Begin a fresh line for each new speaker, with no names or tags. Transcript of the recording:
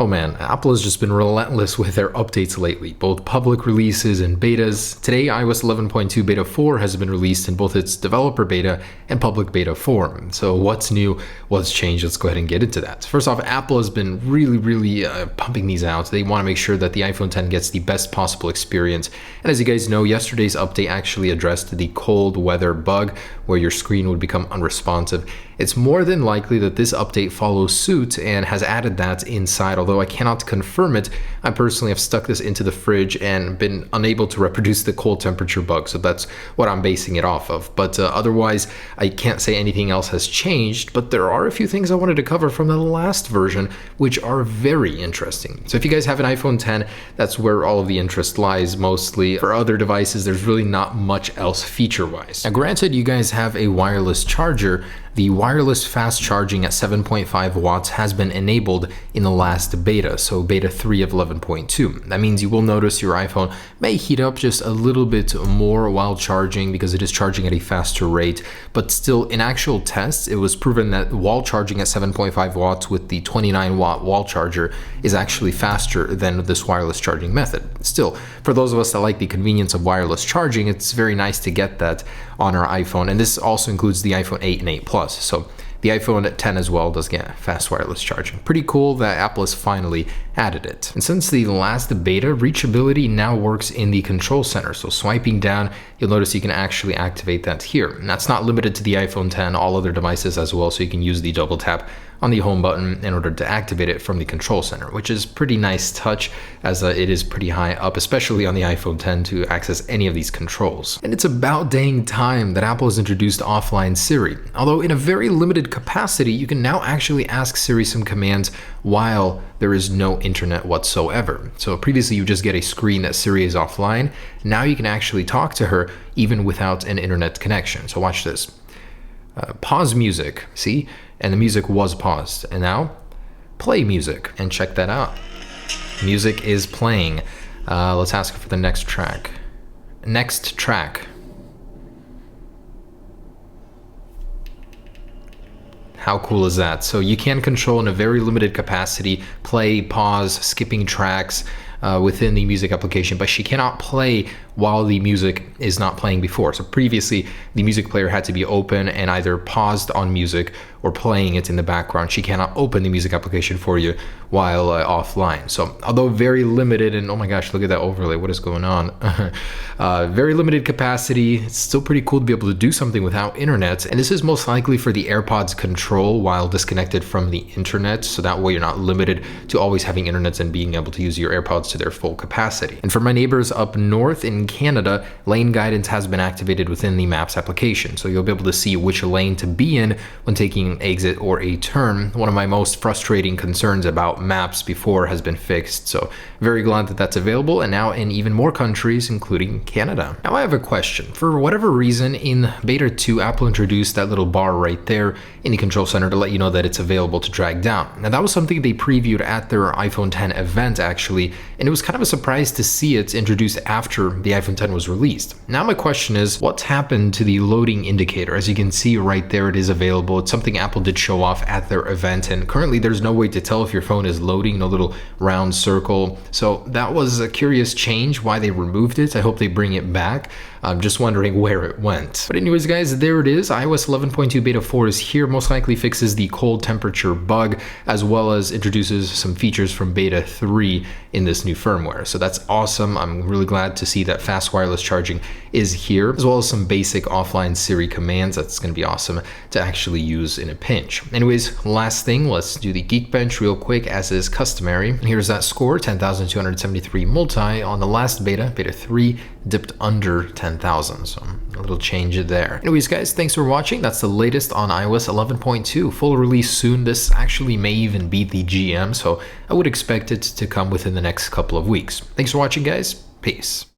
Oh man, Apple has just been relentless with their updates lately, both public releases and betas. Today, iOS 11.2 Beta 4 has been released in both its developer beta and public beta form. So what's new, what's changed? Let's go ahead and get into that. First off, Apple has been really pumping these out. They want to make sure that the iPhone X gets the best possible experience. And as you guys know, yesterday's update actually addressed the cold weather bug where your screen would become unresponsive. It's more than likely that this update follows suit and has added that inside, although I cannot confirm it. I personally have stuck this into the fridge and been unable to reproduce the cold temperature bug, so that's what I'm basing it off of. But otherwise, I can't say anything else has changed, but there are a few things I wanted to cover from the last version, which are very interesting. So if you guys have an iPhone X, that's where all of the interest lies mostly. For other devices, there's really not much else feature-wise. Now granted, you guys have a wireless charger. The wireless fast charging at 7.5 watts has been enabled in the last beta, so beta 3 of 11.2. That means you will notice your iPhone may heat up just a little bit more while charging because it is charging at a faster rate, but still in actual tests, it was proven that while charging at 7.5 watts with the 29 watt wall charger is actually faster than this wireless charging method. Still, for those of us that like the convenience of wireless charging, it's very nice to get that on our iPhone, and this also includes the iPhone 8 and 8 Plus. So the iPhone X as well does get fast wireless charging. Pretty cool that Apple has finally added it. And since the last beta, reachability now works in the control center. So swiping down, you'll notice you can actually activate that here. And that's not limited to the iPhone X, all other devices as well. So you can use the double tap on the home button in order to activate it from the control center, which is pretty nice touch as it is pretty high up, especially on the iPhone X to access any of these controls. And it's about dang time that Apple has introduced offline Siri. Although in a very limited capacity, you can now actually ask Siri some commands while there is no internet whatsoever. So previously you just get a screen that Siri is offline. Now you can actually talk to her even without an internet connection. So watch this. Pause music, see? And the music was paused. And now, play music, and check that out. Music is playing. Let's ask for the next track. Next track. How cool is that? So you can control in a very limited capacity, play, pause, skipping tracks within the music application, but she cannot play while the music is not playing before. So previously, the music player had to be open and either paused on music or playing it in the background. She cannot open the music application for you while offline. So although very limited, and oh my gosh, look at that overlay, what is going on? Very limited capacity, it's still pretty cool to be able to do something without internet. And this is most likely for the AirPods control while disconnected from the internet. So that way you're not limited to always having internet and being able to use your AirPods to their full capacity. And for my neighbors up north in Canada, lane guidance has been activated within the Maps application. So you'll be able to see which lane to be in when taking an exit or a turn. One of my most frustrating concerns about Maps before has been fixed. So very glad that that's available, and now in even more countries, including Canada. Now I have a question. For whatever reason, in Beta 2, Apple introduced that little bar right there in the control center to let you know that it's available to drag down. Now that was something they previewed at their iPhone X event actually, and it was kind of a surprise to see it introduced after the iPhone X was released. Now my question is, what's happened to the loading indicator? As you can see right there, it is available. It's something Apple did show off at their event, and currently there's no way to tell if your phone is loading, no little round circle. So that was a curious change, why they removed it. I hope they bring it back. I'm just wondering where it went. But anyways, guys, there it is. iOS 11.2 Beta 4 is here. Most likely fixes the cold temperature bug, as well as introduces some features from Beta 3 in this new firmware. So that's awesome. I'm really glad to see that fast wireless charging is here, as well as some basic offline Siri commands. That's going to be awesome to actually use in a pinch. Anyways, last thing, let's do the Geekbench real quick, as is customary. And here's that score, 10,273 multi. On the last beta, Beta 3, dipped under 10,000, so a little change there. Anyways, guys, thanks for watching. That's the latest on iOS 11.2. Full release soon. This actually may even be the GM, so I would expect it to come within the next couple of weeks. Thanks for watching, guys. Peace.